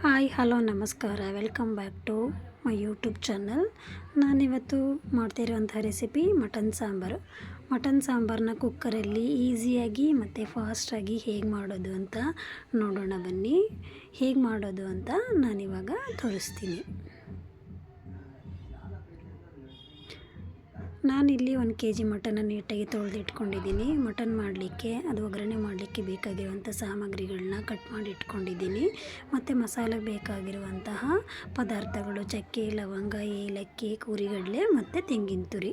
Hi hello ನಮಸ್ಕಾರ, welcome back to my YouTube channel. ನಾನಿವತ್ತು ಮಾಡ್ತಿರೋಂಥ ರೆಸಿಪಿ ಮಟನ್ ಸಾಂಬಾರು. ಮಟನ್ ಸಾಂಬಾರನ್ನ ಕುಕ್ಕರಲ್ಲಿ ಈಸಿಯಾಗಿ ಮತ್ತು ಫಾಸ್ಟಾಗಿ ಹೇಗೆ ಮಾಡೋದು ಅಂತ ನೋಡೋಣ ಬನ್ನಿ. ಹೇಗೆ ಮಾಡೋದು ಅಂತ ನಾನಿವಾಗ ತೋರಿಸ್ತೀನಿ. ನಾನಿಲ್ಲಿ 1 kg ಮಟನ್ನ ನೀಟಾಗಿ ತೊಳೆದಿಟ್ಕೊಂಡಿದ್ದೀನಿ. ಮಟನ್ ಮಾಡಲಿಕ್ಕೆ ಅದು ಒಗ್ಗರಣೆ ಮಾಡಲಿಕ್ಕೆ ಬೇಕಾಗಿರುವಂಥ ಸಾಮಗ್ರಿಗಳನ್ನ ಕಟ್ ಮಾಡಿ ಇಟ್ಕೊಂಡಿದ್ದೀನಿ. ಮತ್ತು ಮಸಾಲೆಗೆ ಬೇಕಾಗಿರುವಂತಹ ಪದಾರ್ಥಗಳು ಚಕ್ಕೆ, ಲವಂಗ, ಏಲಕ್ಕಿ, ಹುರಿಗಡಲೆ ಮತ್ತು ತೆಂಗಿನ ತುರಿ.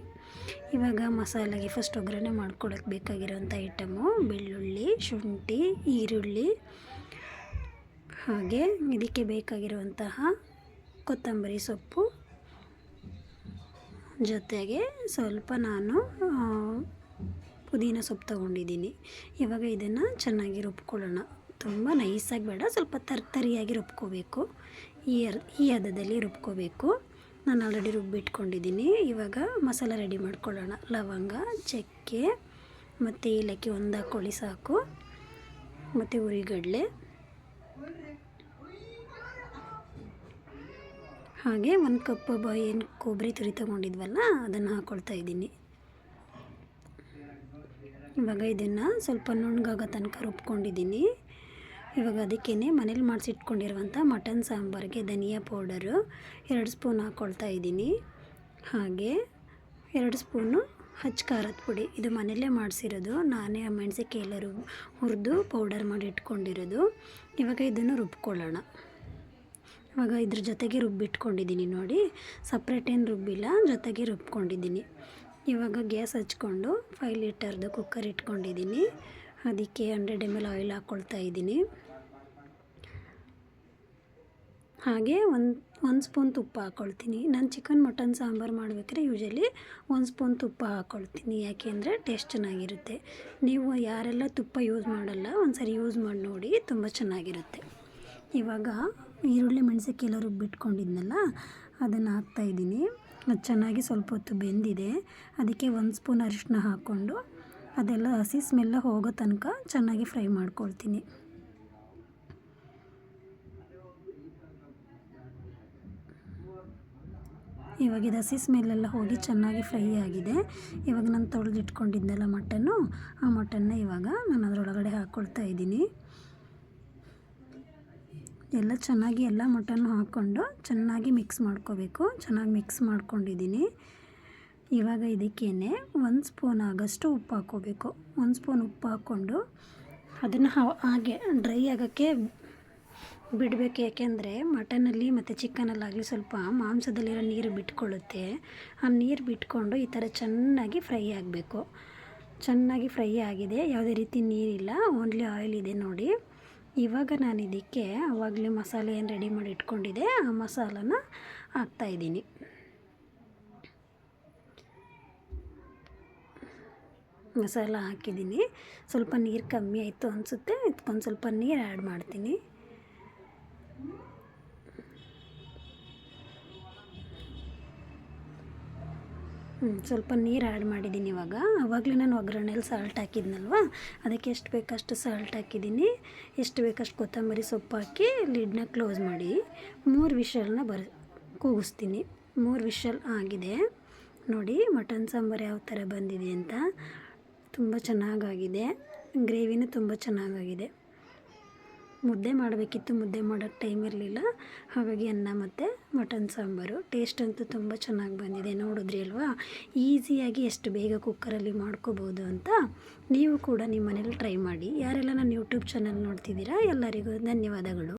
ಇವಾಗ ಮಸಾಲೆಗೆ ಫಸ್ಟ್ ಒಗ್ಗರಣೆ ಮಾಡ್ಕೊಳ್ಳೋಕೆ ಬೇಕಾಗಿರುವಂಥ ಐಟಮು ಬೆಳ್ಳುಳ್ಳಿ, ಶುಂಠಿ, ಈರುಳ್ಳಿ, ಹಾಗೆ ಇದಕ್ಕೆ ಬೇಕಾಗಿರುವಂತಹ ಕೊತ್ತಂಬರಿ ಸೊಪ್ಪು, ಜೊತೆಗೆ ಸ್ವಲ್ಪ ನಾನು ಪುದೀನ ಸೊಪ್ಪು ತೊಗೊಂಡಿದ್ದೀನಿ. ಇವಾಗ ಇದನ್ನು ಚೆನ್ನಾಗಿ ರುಬ್ಕೊಳ್ಳೋಣ. ತುಂಬ ನೈಸಾಗಿ ಬೇಡ, ಸ್ವಲ್ಪ ತರಿಯಾಗಿ ರುಬ್ಕೋಬೇಕು. ಈ ಹದದಲ್ಲಿ ರುಬ್ಕೋಬೇಕು. ನಾನು ಆಲ್ರೆಡಿ ರುಬ್ಬಿಟ್ಕೊಂಡಿದ್ದೀನಿ. ಇವಾಗ ಮಸಾಲೆ ರೆಡಿ ಮಾಡ್ಕೊಳ್ಳೋಣ. ಲವಂಗ, ಚಕ್ಕೆ ಮತ್ತು ಏಲಕ್ಕಿ ಒಂದು ಹಾಕ್ಕೊಳ್ಳಿ ಸಾಕು. ಮತ್ತು ಹುರಿಗಡಲೆ, ಹಾಗೆ 1 ಕಪ್ ಏನು ಕೊಬ್ಬರಿ ತುರಿ ತೊಗೊಂಡಿದ್ವಲ್ಲ ಅದನ್ನು ಹಾಕ್ಕೊಳ್ತಾ ಇದ್ದೀನಿ. ಇವಾಗ ಇದನ್ನು ಸ್ವಲ್ಪ ನುಣ್ಣಗಾಗೋ ತನಕ ರುಬ್ಕೊಂಡಿದ್ದೀನಿ. ಇವಾಗ ಅದಕ್ಕೇ ಮನೇಲಿ ಮಾಡಿಸಿಟ್ಕೊಂಡಿರುವಂಥ ಮಟನ್ ಸಾಂಬಾರಿಗೆ ಧನಿಯಾ ಪೌಡರು 2 ಸ್ಪೂನ್ ಹಾಕ್ಕೊಳ್ತಾ ಇದ್ದೀನಿ. ಹಾಗೆ 2 ಸ್ಪೂನು ಹಚ್ಚ ಖಾರದ ಪುಡಿ, ಇದು ಮನೆಯಲ್ಲೇ ಮಾಡಿಸಿರೋದು. ನಾನೇ ಮೆಣಸಿನ್ಕಾಯಿ ಎಲ್ಲ ಹುರಿದು ಪೌಡರ್ ಮಾಡಿ ಇಟ್ಕೊಂಡಿರೋದು. ಇವಾಗ ಇದನ್ನು ರುಬ್ಕೊಳ್ಳೋಣ. ಇವಾಗ ಇದ್ರ ಜೊತೆಗೆ ರುಬ್ಬಿಟ್ಕೊಂಡಿದ್ದೀನಿ ನೋಡಿ, ಸಪ್ರೇಟ್ ಏನು ರುಬ್ಬಿಲ್ಲ, ಜೊತೆಗೆ ರುಬ್ಕೊಂಡಿದ್ದೀನಿ. ಇವಾಗ ಗ್ಯಾಸ್ ಹಚ್ಕೊಂಡು 5 ಲೀಟರ್ದು ಕುಕ್ಕರ್ ಇಟ್ಕೊಂಡಿದ್ದೀನಿ. ಅದಕ್ಕೆ 100 ml ಆಯಿಲ್ ಹಾಕ್ಕೊಳ್ತಾ ಇದ್ದೀನಿ. ಹಾಗೆ ಒಂದು ಸ್ಪೂನ್ ತುಪ್ಪ ಹಾಕ್ಕೊಳ್ತೀನಿ. ನಾನು ಚಿಕನ್ ಮಟನ್ ಸಾಂಬಾರು ಮಾಡಬೇಕಾದ್ರೆ ಯೂಶಲಿ 1 ಸ್ಪೂನ್ ತುಪ್ಪ ಹಾಕ್ಕೊಳ್ತೀನಿ. ಯಾಕೆಂದರೆ ಟೇಸ್ಟ್ ಚೆನ್ನಾಗಿರುತ್ತೆ. ನೀವು ಯಾರೆಲ್ಲ ತುಪ್ಪ ಯೂಸ್ ಮಾಡಲ್ಲ ಒಂದ್ಸರಿ ಯೂಸ್ ಮಾಡಿ ನೋಡಿ, ತುಂಬ ಚೆನ್ನಾಗಿರುತ್ತೆ. ಇವಾಗ ಈರುಳ್ಳಿ, ಮೆಣಸಿನ್ಕಾಯಿ ಎಲ್ಲ ರುಬ್ಬಿಟ್ಕೊಂಡಿದ್ನಲ್ಲ ಅದನ್ನು ಹಾಕ್ತಾಯಿದ್ದೀನಿ. ಅದು ಚೆನ್ನಾಗಿ ಸ್ವಲ್ಪ ಹೊತ್ತು ಬೆಂದಿದೆ. ಅದಕ್ಕೆ 1 ಸ್ಪೂನ್ ಅರಿಶಿನ ಹಾಕ್ಕೊಂಡು ಅದೆಲ್ಲ ಹಸಿ ಸ್ಮೆಲ್ಲ ಹೋಗೋ ತನಕ ಚೆನ್ನಾಗಿ ಫ್ರೈ ಮಾಡ್ಕೊಳ್ತೀನಿ. ಇವಾಗ ಇದು ಹಸಿ ಸ್ಮೆಲ್ಲೆಲ್ಲ ಹೋಗಿ ಚೆನ್ನಾಗಿ ಫ್ರೈ ಆಗಿದೆ. ಇವಾಗ ನಾನು ತೊಳೆದಿಟ್ಕೊಂಡಿದ್ನಲ್ಲ ಮಟನ್ನು, ಆ ಮಟನ್ನ ಇವಾಗ ನಾನು ಅದರೊಳಗಡೆ ಹಾಕ್ಕೊಳ್ತಾ ಇದ್ದೀನಿ. ಎಲ್ಲ ಚೆನ್ನಾಗಿ ಎಲ್ಲ ಮಟನ್ನು ಹಾಕ್ಕೊಂಡು ಚೆನ್ನಾಗಿ ಮಿಕ್ಸ್ ಮಾಡ್ಕೋಬೇಕು. ಚೆನ್ನಾಗಿ ಮಿಕ್ಸ್ ಮಾಡ್ಕೊಂಡಿದ್ದೀನಿ. ಇವಾಗ ಇದಕ್ಕೇ 1 ಸ್ಪೂನ್ ಆಗೋಷ್ಟು ಉಪ್ಪು ಹಾಕ್ಕೋಬೇಕು. 1 ಸ್ಪೂನ್ ಉಪ್ಪು ಹಾಕ್ಕೊಂಡು ಅದನ್ನು ಹಾಗೆ ಡ್ರೈ ಆಗೋಕ್ಕೆ ಬಿಡಬೇಕು. ಯಾಕೆಂದರೆ ಮಟನಲ್ಲಿ ಮತ್ತು ಚಿಕನಲ್ಲಾಗಲಿ ಸ್ವಲ್ಪ ಮಾಂಸದಲ್ಲಿರೋ ನೀರು ಬಿಟ್ಕೊಳ್ಳುತ್ತೆ. ಆ ನೀರು ಬಿಟ್ಕೊಂಡು ಈ ಥರ ಚೆನ್ನಾಗಿ ಫ್ರೈ ಆಗಬೇಕು. ಚೆನ್ನಾಗಿ ಫ್ರೈ ಆಗಿದೆ, ಯಾವುದೇ ರೀತಿ ನೀರಿಲ್ಲ, ಓನ್ಲಿ ಆಯಿಲ್ ಇದೆ ನೋಡಿ. ಇವಾಗ ನಾನು ಇದಕ್ಕೆ ಆವಾಗಲೇ ಮಸಾಲೆ ಏನು ರೆಡಿ ಮಾಡಿ ಇಟ್ಕೊಂಡಿದ್ದೆ ಆ ಮಸಾಲನ ಹಾಕ್ತಾಯಿದ್ದೀನಿ. ಮಸಾಲ ಹಾಕಿದ್ದೀನಿ. ಸ್ವಲ್ಪ ನೀರು ಕಮ್ಮಿ ಆಯಿತು ಅನಿಸುತ್ತೆ, ಇದಕ್ಕೊಂದು ಸ್ವಲ್ಪ ನೀರು ಆ್ಯಡ್ ಮಾಡ್ತೀನಿ. ಸ್ವಲ್ಪ ನೀರು ಆ್ಯಡ್ ಮಾಡಿದ್ದೀನಿ. ಆವಾಗಲೇ ನಾನು ಒಗ್ಗರಣೆಯಲ್ಲಿ ಸಾಲ್ಟ್ ಹಾಕಿದ್ನಲ್ವ, ಅದಕ್ಕೆ ಎಷ್ಟು ಬೇಕಷ್ಟು ಸಾಲ್ಟ್ ಹಾಕಿದ್ದೀನಿ. ಎಷ್ಟು ಬೇಕಷ್ಟು ಕೊತ್ತಂಬರಿ ಸೊಪ್ಪು ಹಾಕಿ ಲಿಡ್ನ ಕ್ಲೋಸ್ ಮಾಡಿ 3 ವಿಷಲ್ನ ಕೂಗಿಸ್ತೀನಿ. 3 ವಿಷಲ್ ಆಗಿದೆ ನೋಡಿ. ಮಟನ್ ಸಾಂಬಾರು ಯಾವ ಥರ ಬಂದಿದೆ ಅಂತ, ತುಂಬ ಚೆನ್ನಾಗಾಗಿದೆ. ಗ್ರೇವಿನೂ ತುಂಬ ಚೆನ್ನಾಗಾಗಿದೆ. ಮುದ್ದೆ ಮಾಡಬೇಕಿತ್ತು, ಮುದ್ದೆ ಮಾಡೋಕ್ಕೆ ಟೈಮ್ ಇರಲಿಲ್ಲ. ಹಾಗಾಗಿ ಅನ್ನ ಮತ್ತು ಮಟನ್ ಸಾಂಬಾರು. ಟೇಸ್ಟ್ ಅಂತೂ ತುಂಬ ಚೆನ್ನಾಗಿ ಬಂದಿದೆ. ನೋಡಿದ್ರಿ ಅಲ್ವಾ, ಈಸಿಯಾಗಿ ಎಷ್ಟು ಬೇಗ ಕುಕ್ಕರಲ್ಲಿ ಮಾಡ್ಕೋಬೋದು ಅಂತ. ನೀವು ಕೂಡ ನಿಮ್ಮ ಮನೇಲಿ ಟ್ರೈ ಮಾಡಿ. ಯಾರೆಲ್ಲ ನನ್ನ ಯೂಟ್ಯೂಬ್ ಚಾನಲ್ ನೋಡ್ತಿದ್ದೀರಾ ಎಲ್ಲರಿಗೂ ಧನ್ಯವಾದಗಳು.